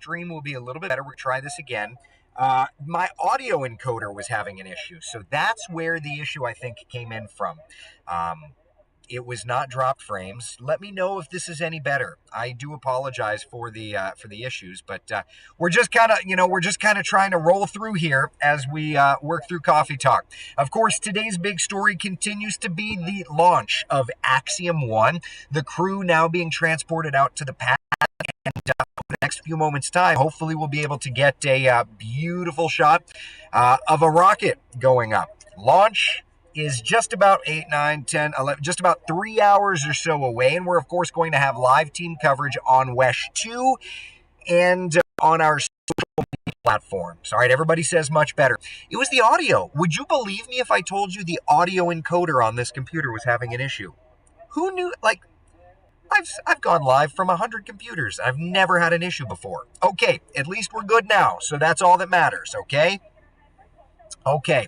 stream will be a little bit better. We'll try this again. My audio encoder was having an issue, so that's where the issue I think came in from. Um, it was not dropped frames. Let me know if this is any better. I do apologize for the issues, but we're just kind of trying to roll through here as we work through Coffee Talk. Of course, today's big story continues to be the launch of Axiom 1, the crew now being transported out to the pad. And over the next few moments' time, hopefully we'll be able to get a beautiful shot of a rocket going up. Launch is just about 8, 9, 10, 11, just about 3 hours or so away. And we're, of course, going to have live team coverage on WESH 2 and on our social media platforms. All right, everybody says much better. It was the audio. Would you believe me if I told you the audio encoder on this computer was having an issue? Who knew? Like, I've gone live from 100 computers. I've never had an issue before. Okay, at least we're good now, so that's all that matters, okay? Okay.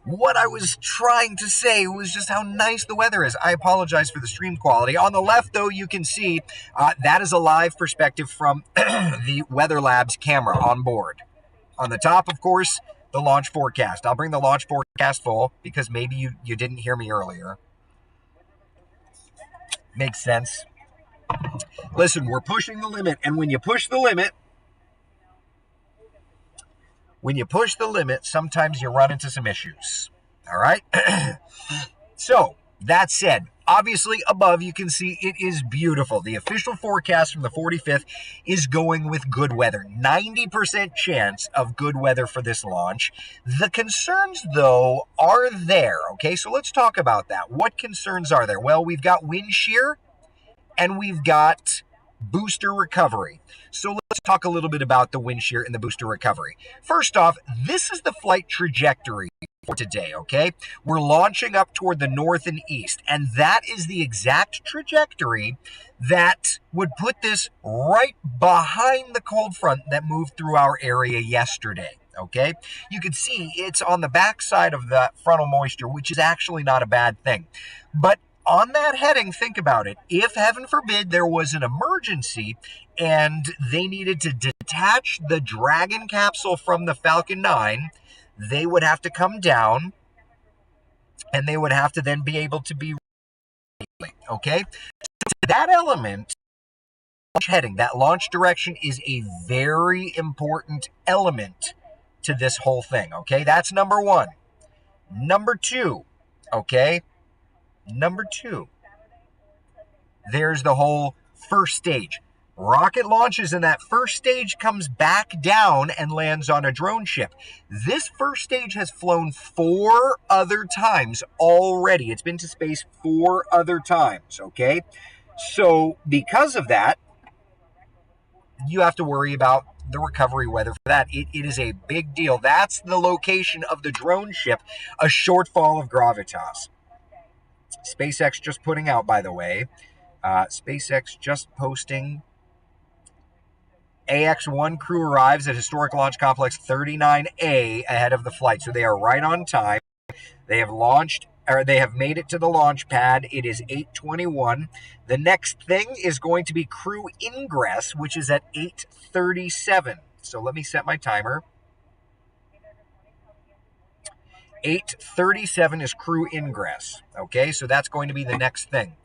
What I was trying to say was just how nice the weather is. I apologize for the stream quality. On the left, though, you can see that is a live perspective from the Weather Labs camera on board. On the top, of course, the launch forecast. I'll bring the launch forecast full because maybe you didn't hear me earlier. Makes sense. Listen, we're pushing the limit, and when you push the limit, sometimes you run into some issues. All right? So, that said, obviously above you can see it is beautiful. The official forecast from the 45th is going with good weather. 90% chance of good weather for this launch. The concerns, though, are there. Okay, so let's talk about that. What concerns are there? Well, we've got wind shear and we've got booster recovery. So let's talk a little bit about the wind shear and the booster recovery. First off, this is the flight trajectory for today, okay? We're launching up toward the north and east, and that is the exact trajectory that would put this right behind the cold front that moved through our area yesterday. Okay, you can see it's on the backside of that frontal moisture, which is actually not a bad thing. But on that heading, think about it. If, heaven forbid, there was an emergency and they needed to detach the Dragon capsule from the Falcon 9, they would have to come down and they would have to then be able to be, okay? So that element, launch heading, that launch direction is a very important element to this whole thing, okay? That's number one. Number two, okay? Number two, there's the whole first stage. Rocket launches and that first stage comes back down and lands on a drone ship. This first stage has flown 4 other times already. It's been to space 4 other times, okay? So because of that, you have to worry about the recovery weather for that. It is a big deal. That's the location of the drone ship, a shortfall of gravitas. SpaceX just putting out, by the way, SpaceX just posting AX-1 crew arrives at Historic Launch Complex 39A ahead of the flight. So they are right on time. They have launched, or they have made it to the launch pad. It is 8:21. The next thing is going to be crew ingress, which is at 8:37. So let me set my timer. 8:37 is crew ingress. Okay, so that's going to be the next thing.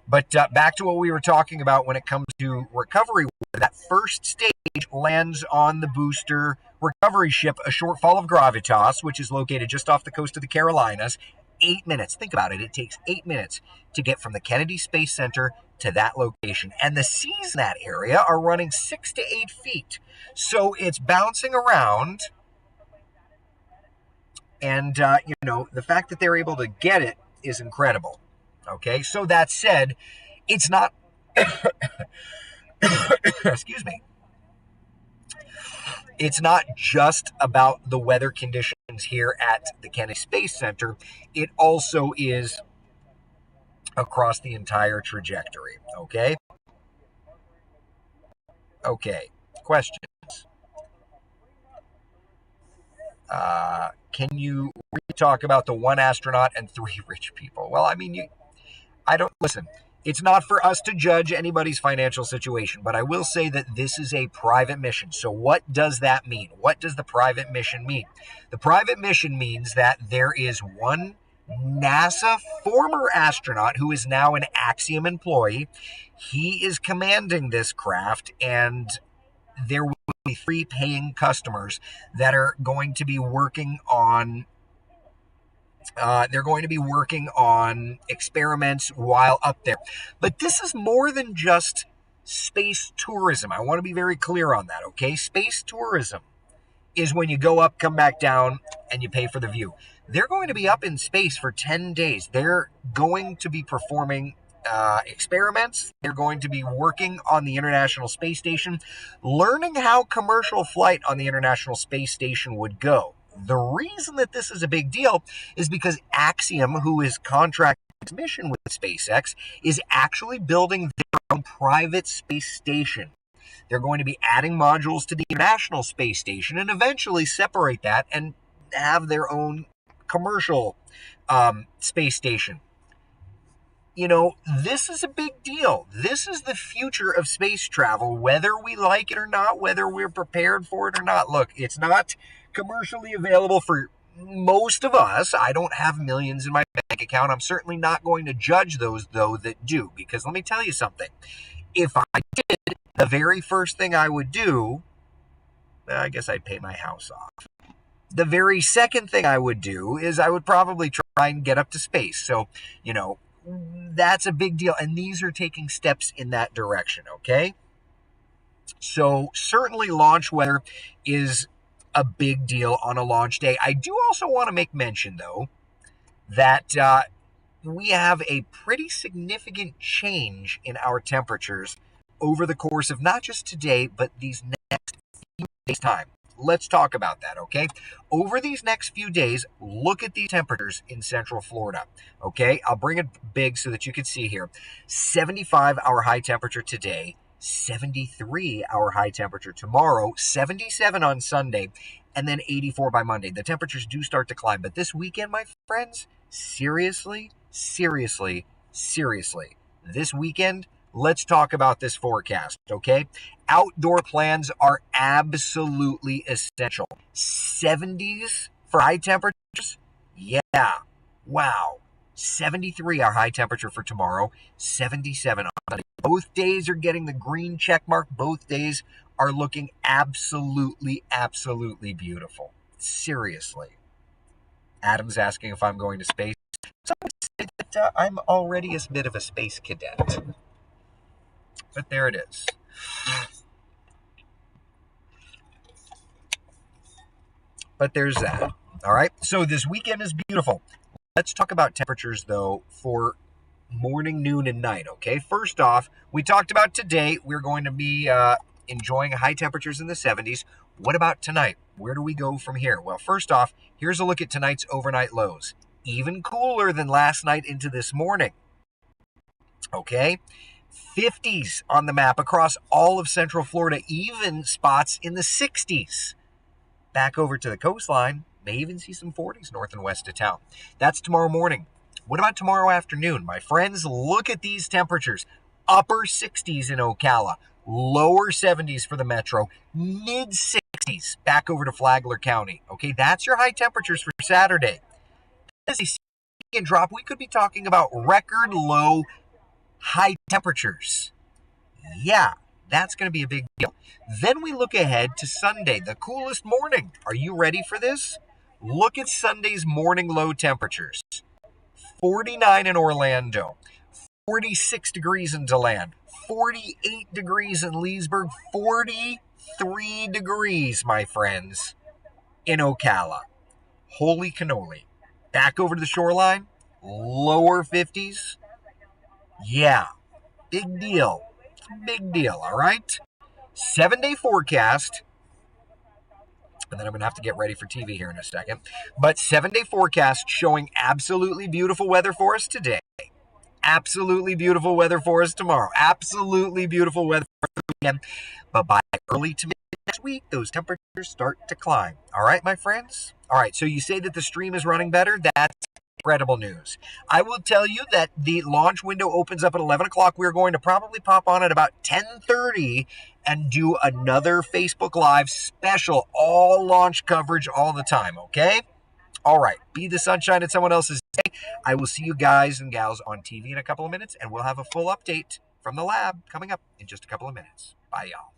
But back to what we were talking about when it comes to recovery. That first stage lands on the booster recovery ship, a shortfall of gravitas, which is located just off the coast of the Carolinas. 8 minutes. Think about it. It takes 8 minutes to get from the Kennedy Space Center to that location. And the seas in that area are running 6 to 8 feet. So it's bouncing around. And, the fact that they're able to get it is incredible. Okay, so that said, it's not, excuse me, it's not just about the weather conditions here at the Kennedy Space Center. It also is across the entire trajectory, okay? Okay, questions? Can you talk about the 1 astronaut and 3 rich people? Well, I mean, listen, It's not for us to judge anybody's financial situation, but I will say that this is a private mission. So what does that mean? What does the private mission mean? The private mission means that there is one NASA former astronaut who is now an Axiom employee. He is commanding this craft, and there will be 3 paying customers that are going to be working on experiments while up there. But this is more than just space tourism. I want to be very clear on that, okay? Space tourism is when you go up, come back down, and you pay for the view. They're going to be up in space for 10 days. They're going to be performing experiments. They're going to be working on the International Space Station, learning how commercial flight on the International Space Station would go. The reason that this is a big deal is because Axiom, who is contracted mission with SpaceX, is actually building their own private space station. They're going to be adding modules to the International Space Station and eventually separate that and have their own commercial space station. You know, this is a big deal. This is the future of space travel, whether we like it or not, whether we're prepared for it or not. Look, it's not commercially available for most of us. I don't have millions in my bank account. I'm certainly not going to judge those, though, that do, because let me tell you something. If I did, the very first thing I would do, I guess I'd pay my house off. The very second thing I would do is I would probably try and get up to space. So, you know, that's a big deal. And these are taking steps in that direction, okay? So certainly launch weather is a big deal on a launch day. I do also want to make mention, though, that we have a pretty significant change in our temperatures over the course of not just today, but these next few days' time. Let's talk about that, okay? Over these next few days, look at these temperatures in Central Florida, okay? I'll bring it big so that you can see here. 75 our high temperature today, 73 our high temperature tomorrow, 77 on Sunday, and then 84 by Monday. The temperatures do start to climb, but this weekend, my friends, seriously, this weekend, let's talk about this forecast, okay? Outdoor plans are absolutely essential. 70s for high temperatures? Yeah. Wow. 73 our high temperature for tomorrow, 77 on Sunday. Both days are getting the green check mark. Both days are looking absolutely beautiful. Seriously. Adam's asking if I'm going to space. Someone said that I'm already a bit of a space cadet. But there it is. But there's that. All right. So this weekend is beautiful. Let's talk about temperatures, though, for morning, noon, and night. Okay. First off, we talked about today. We're going to be enjoying high temperatures in the 70s. What about tonight? Where do we go from here? Well, first off, here's a look at tonight's overnight lows. Even cooler than last night into this morning. Okay. 50s on the map across all of Central Florida, even spots in the 60s. Back over to the coastline, may even see some 40s north and west of town. That's tomorrow morning. What about tomorrow afternoon? My friends, look at these temperatures. Upper 60s in Ocala, lower 70s for the metro, mid 60s back over to Flagler County. Okay, that's your high temperatures for Saturday. As a significant drop, we could be talking about record low high temperatures. Yeah, that's going to be a big deal. Then we look ahead to Sunday, the coolest morning. Are you ready for this? Look at Sunday's morning low temperatures. 49 in Orlando, 46 degrees in DeLand, 48 degrees in Leesburg, 43 degrees, my friends, in Ocala. Holy cannoli. Back over to the shoreline, lower 50s. Yeah, big deal. Big deal, all right? 7-day forecast. And then I'm going to have to get ready for TV here in a second. But 7-day forecast showing absolutely beautiful weather for us today. Absolutely beautiful weather for us tomorrow. Absolutely beautiful weather for the weekend. But by early to mid next week, those temperatures start to climb. All right, my friends? All right, so you say that the stream is running better. That's incredible news. I will tell you that the launch window opens up at 11 o'clock. We're going to probably pop on at about 10:30 and do another Facebook Live special, all launch coverage all the time, okay? All right, be the sunshine in someone else's day. I will see you guys and gals on TV in a couple of minutes, and we'll have a full update from the lab coming up in just a couple of minutes. Bye, y'all.